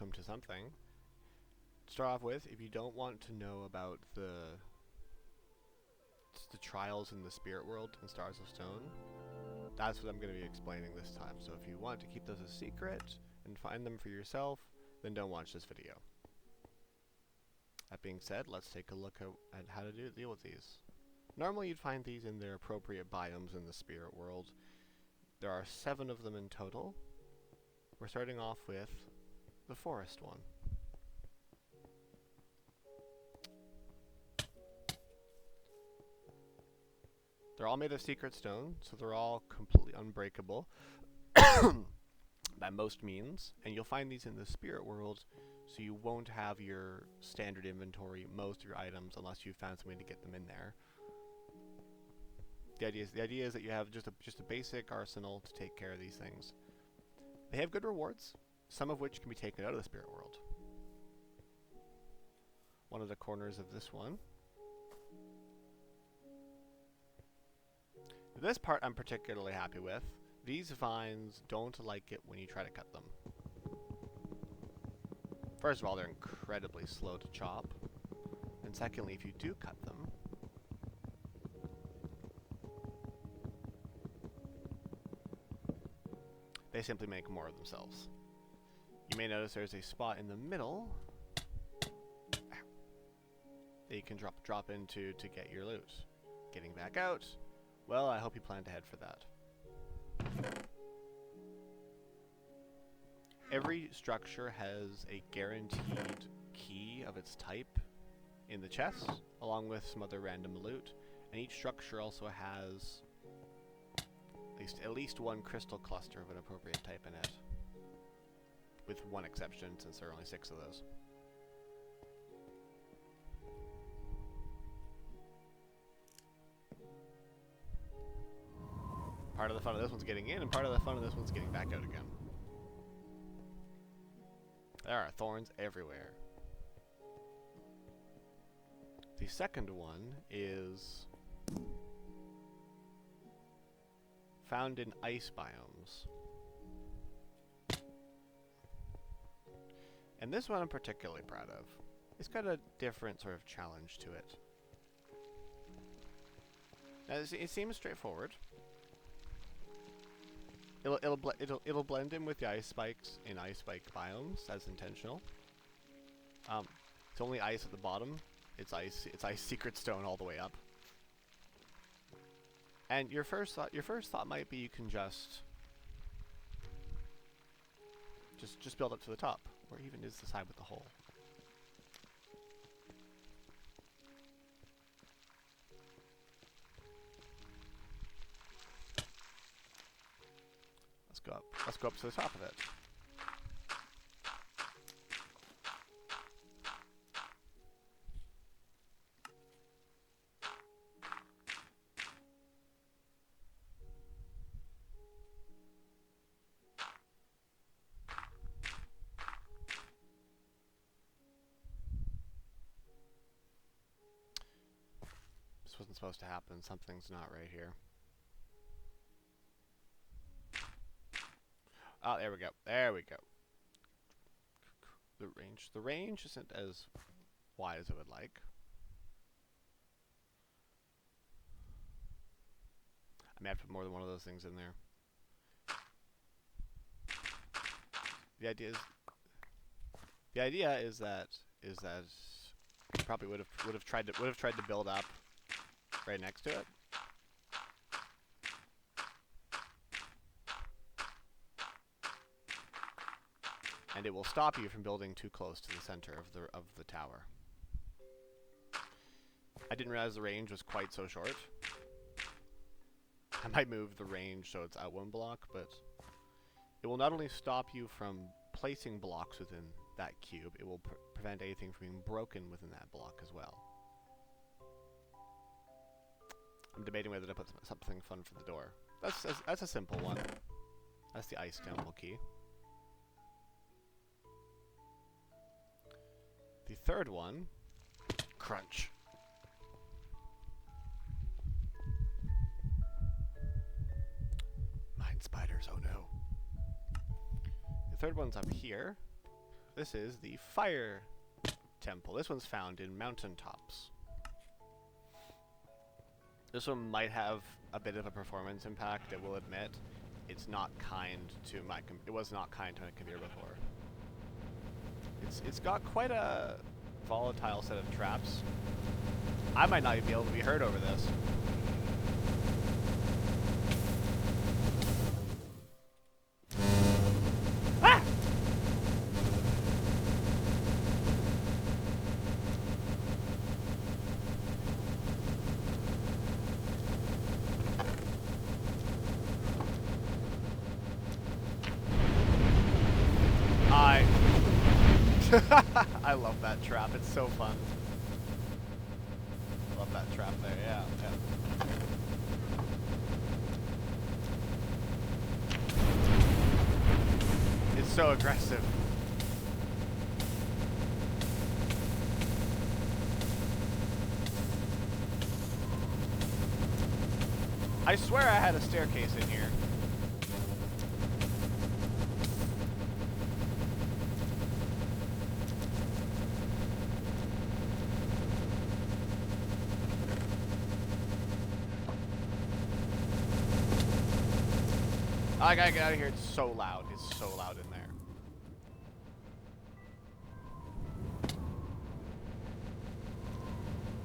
welcome to something. To start off with, if you don't want to know about the trials in the spirit world in Stars of Stone, that's what I'm going to be explaining this time. So if you want to keep those a secret and find them for yourself, then don't watch this video. That being said, let's take a look at how to deal with these. Normally you'd find these in their appropriate biomes in the spirit world. There are 7 of them in total. We're starting off with the forest one. They're all made of secret stone, so they're all completely unbreakable by most means, and you'll find these in the spirit world, so you won't have your standard inventory, most of your items, unless you found something to get them in there. The idea is that you have just a basic arsenal to take care of these things. They have good rewards, some of which can be taken out of the spirit world. One of the corners of this one. This part I'm particularly happy with. These vines don't like it when you try to cut them. First of all, they're incredibly slow to chop. And secondly, if you do cut them, they simply make more of themselves. You may notice there's a spot in the middle that you can drop into to get your loot. Getting back out, well, I hope you planned ahead for that. Every structure has a guaranteed key of its type in the chest, along with some other random loot, and each structure also has at least one crystal cluster of an appropriate type in it, with one exception since there are only 6 of those. Part of the fun of this one's getting in, and part of the fun of this one's getting back out again. There are thorns everywhere. The second one is found in ice biomes. And this one I'm particularly proud of. It's got a different sort of challenge to it. Now, it seems straightforward. It'll blend in with the ice spikes in ice spike biomes. That's intentional. It's only ice at the bottom. It's ice secret stone all the way up. And your first thought might be you can just build up to the top, or even is the side with the hole. Let's go up to the top of it. This wasn't supposed to happen. Something's not right here. Oh, there we go. There we go. The range isn't as wide as I would like. I may have to put more than one of those things in there. The idea is that you probably would have tried to build up right next to it. And it will stop you from building too close to the center of the tower. I didn't realize the range was quite so short. I might move the range so it's out 1 block, but it will not only stop you from placing blocks within that cube, it will prevent anything from being broken within that block as well. I'm debating whether to put something fun for the door. That's a simple one. That's the ice temple key. The third one, crunch. Mine spiders, oh no. The third one's up here. This is the Fire Temple. This one's found in mountaintops. This one might have a bit of a performance impact, I will admit. It's not kind to my it was not kind to my computer before. It's got quite a volatile set of traps. I might not even be able to be heard over this. Ah! I love that trap. It's so fun. Love that trap there. Yeah. It's so aggressive. I swear I had a staircase in here. I gotta get out of here. It's so loud. It's so loud in there.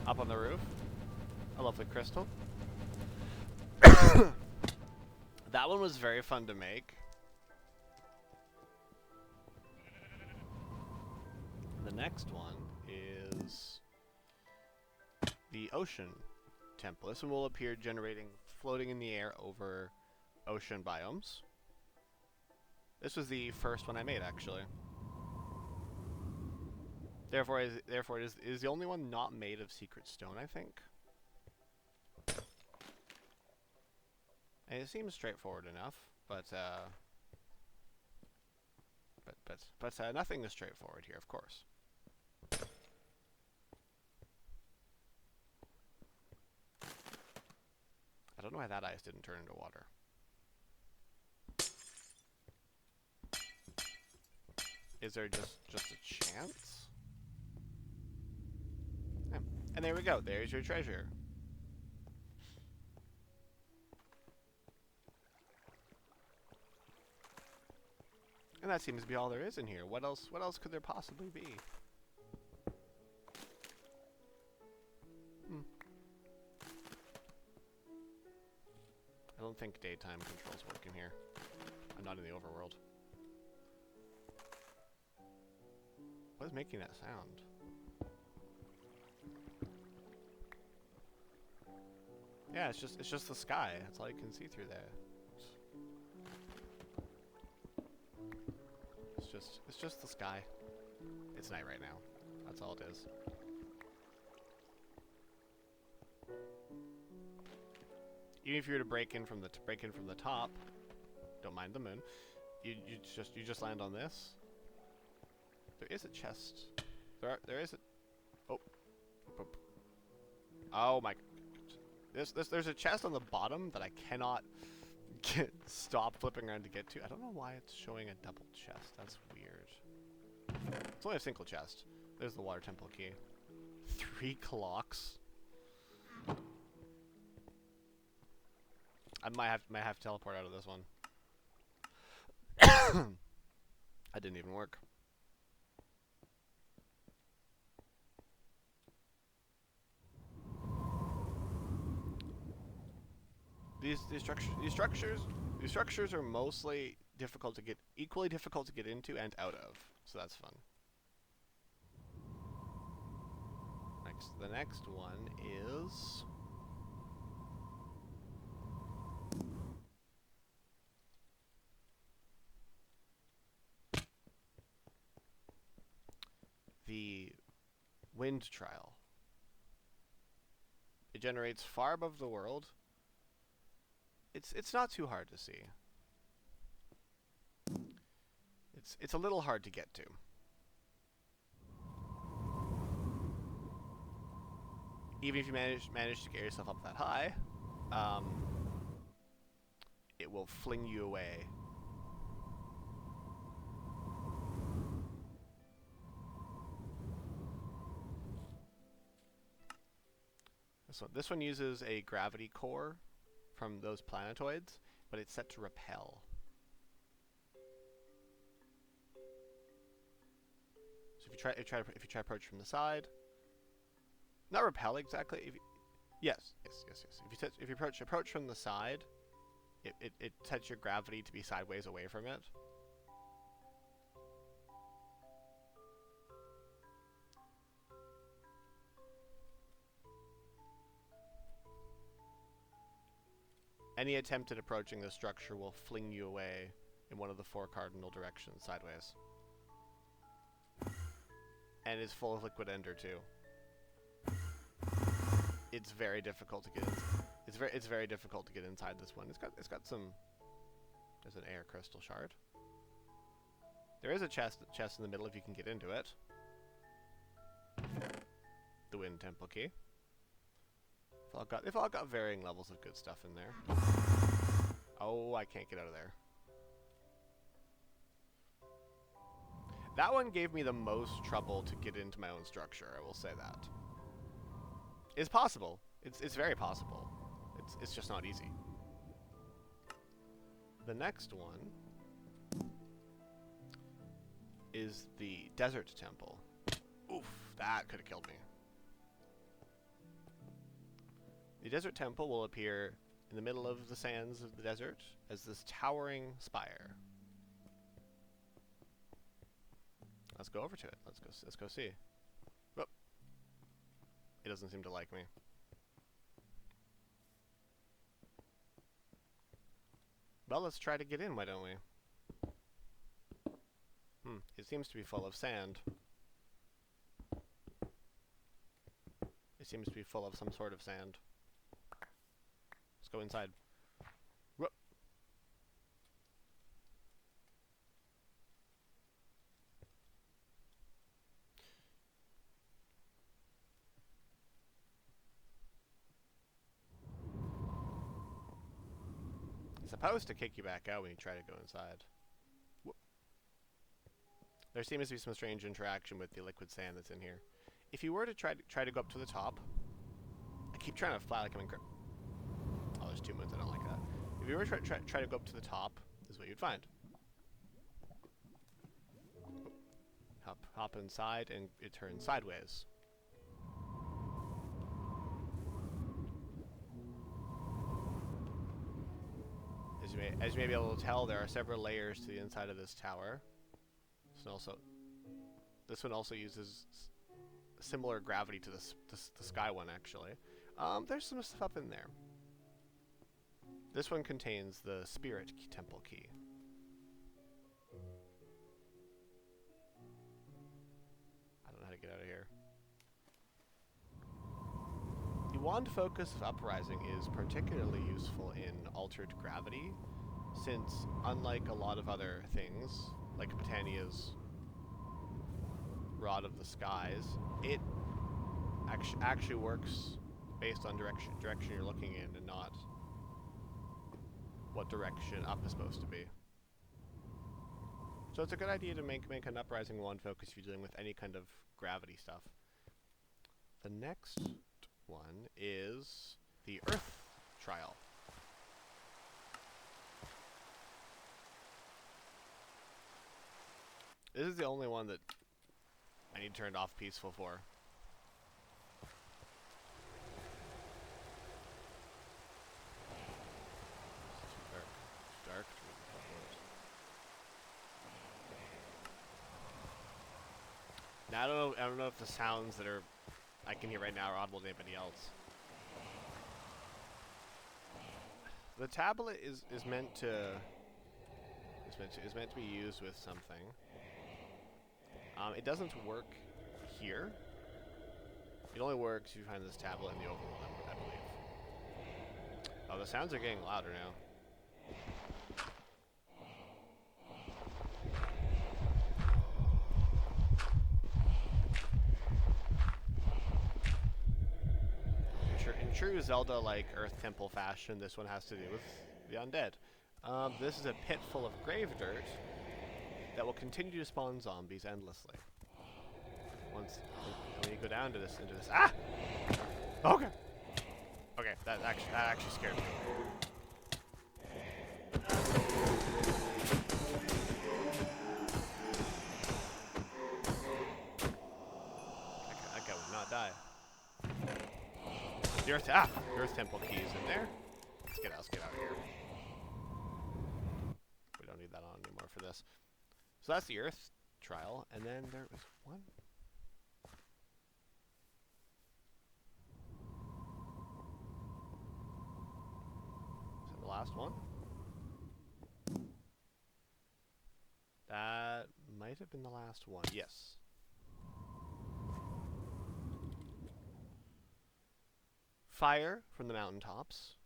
Up on the roof. A lovely crystal. That one was very fun to make. The next one is the Ocean Temple. This one will appear generating, floating in the air over ocean biomes. This was the first one I made, actually. Therefore, it is the only one not made of secret stone, I think. And it seems straightforward enough, but nothing is straightforward here, of course. I don't know why that ice didn't turn into water. Is there just a chance? Yeah. And there we go. There's your treasure. And that seems to be all there is in here. What else could there possibly be? I don't think daytime controls work in here. I'm not in the overworld. What is making that sound? Yeah, it's just the sky. That's all you can see through there. It's just the sky. It's night right now. That's all it is. Even if you were to break in from the top, don't mind the moon. You just land on this. There is a chest. There is a. Oh. Oh my. There's a chest on the bottom that I cannot stop flipping around to get to. I don't know why it's showing a double chest. That's weird. It's only a single chest. There's the water temple key. 3 clocks. I might have to teleport out of this one. That didn't even work. These structures are mostly equally difficult to get into and out of, so that's fun. The next one is the Wind Trial. It generates far above the world. It's not too hard to see. It's a little hard to get to. Even if you manage to get yourself up that high, it will fling you away. This one uses a gravity core from those planetoids, but it's set to repel. So if you try approach from the side, not repel exactly. Yes. If you approach from the side, it sets your gravity to be sideways away from it. Any attempt at approaching the structure will fling you away in one of the 4 cardinal directions sideways. And is full of liquid ender too. It's very difficult to get it's very difficult to get inside this one. It's got some. There's an air crystal shard. There is a chest in the middle if you can get into it. The Wind Temple key. They've all got varying levels of good stuff in there. Oh, I can't get out of there. That one gave me the most trouble to get into my own structure, I will say that. It's possible. It's very possible. It's just not easy. The next one is the Desert Temple. Oof, that could have killed me. The Desert Temple will appear in the middle of the sands of the desert as this towering spire. Let's go over to it. Let's go see. Whoop. It doesn't seem to like me. Well, let's try to get in, why don't we? It seems to be full of sand. It seems to be full of some sort of sand. Let's go inside. Whoop. It's supposed to kick you back out when you try to go inside. Whoop. There seems to be some strange interaction with the liquid sand that's in here. If you were to try to go up to the top, I keep trying to fly like I'm in. Oh, there's 2 moons. I don't like that. If you were to try to go up to the top, this is what you'd find. Hop inside, and it turns sideways. As you may be able to tell, there are several layers to the inside of this tower. This one also uses similar gravity to the sky one, actually. There's some stuff up in there. This one contains the Spirit Temple key. I don't know how to get out of here. The Wand Focus of Uprising is particularly useful in altered gravity, since unlike a lot of other things, like Botania's Rod of the Skies, it actually works based on direction you're looking in and not what direction up is supposed to be. So it's a good idea to make an Uprising Wand Focus if you're dealing with any kind of gravity stuff. The next one is the Earth Trial. This is the only one that I need turned off peaceful for. It's dark. Now I don't know if the sounds that I can hear right now are audible to anybody else. The tablet is meant to be used with something. It doesn't work here. It only works if you find this tablet in the overworld, I believe. Oh, the sounds are getting louder now. In true Zelda-like Earth Temple fashion, this one has to do with the undead. This is a pit full of grave dirt that will continue to spawn zombies endlessly. When you go down into this, ah! Okay. Okay, that actually scared me. That guy would not die. The Earth Temple key is in there. Let's get out of here. We don't need that on anymore for this. So that's the Earth trial, and then there was one. Is that the last one? That might have been the last one. Yes. Fire from the mountaintops.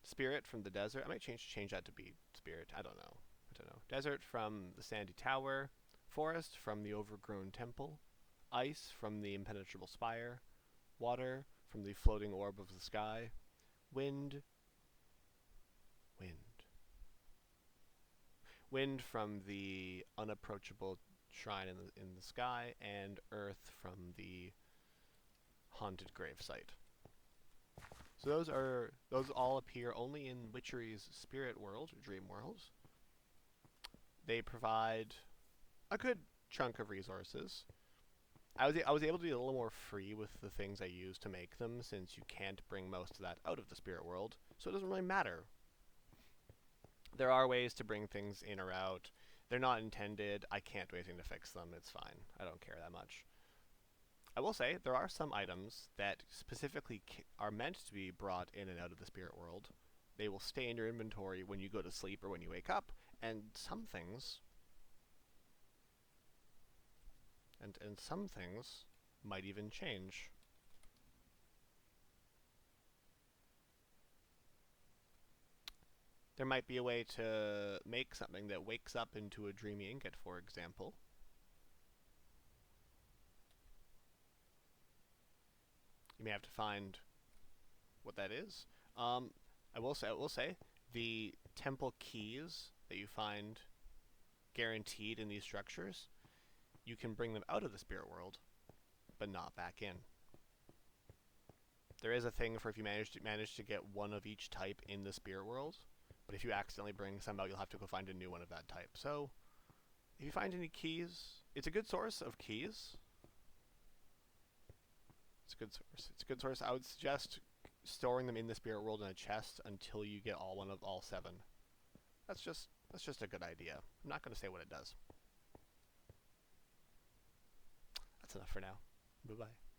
Spirit from the desert. I might change that to be spirit. I don't know. Desert from the sandy tower. Forest from the overgrown temple. Ice from the impenetrable spire. Water from the floating orb of the sky. Wind. Wind from the unapproachable shrine in the sky, and earth from the haunted gravesite. So those all appear only in Witchery's spirit world, or dream world. They provide a good chunk of resources. I was able to be a little more free with the things I use to make them, since you can't bring most of that out of the spirit world, so it doesn't really matter. There are ways to bring things in or out. They're not intended. I can't do anything to fix them. It's fine. I don't care that much. I will say, there are some items that specifically are meant to be brought in and out of the spirit world. They will stay in your inventory when you go to sleep or when you wake up, and some things... And some things might even change. There might be a way to make something that wakes up into a dreamy ingot, for example. You may have to find what that is. I will say, the temple keys that you find guaranteed in these structures, you can bring them out of the spirit world, but not back in. There is a thing for if you manage to get one of each type in the spirit world, but if you accidentally bring some out, you'll have to go find a new one of that type. So, if you find any keys, it's a good source of keys. It's a good source. I would suggest storing them in the spirit world in a chest until you get all 7. That's just a good idea. I'm not going to say what it does. That's enough for now. Bye-bye.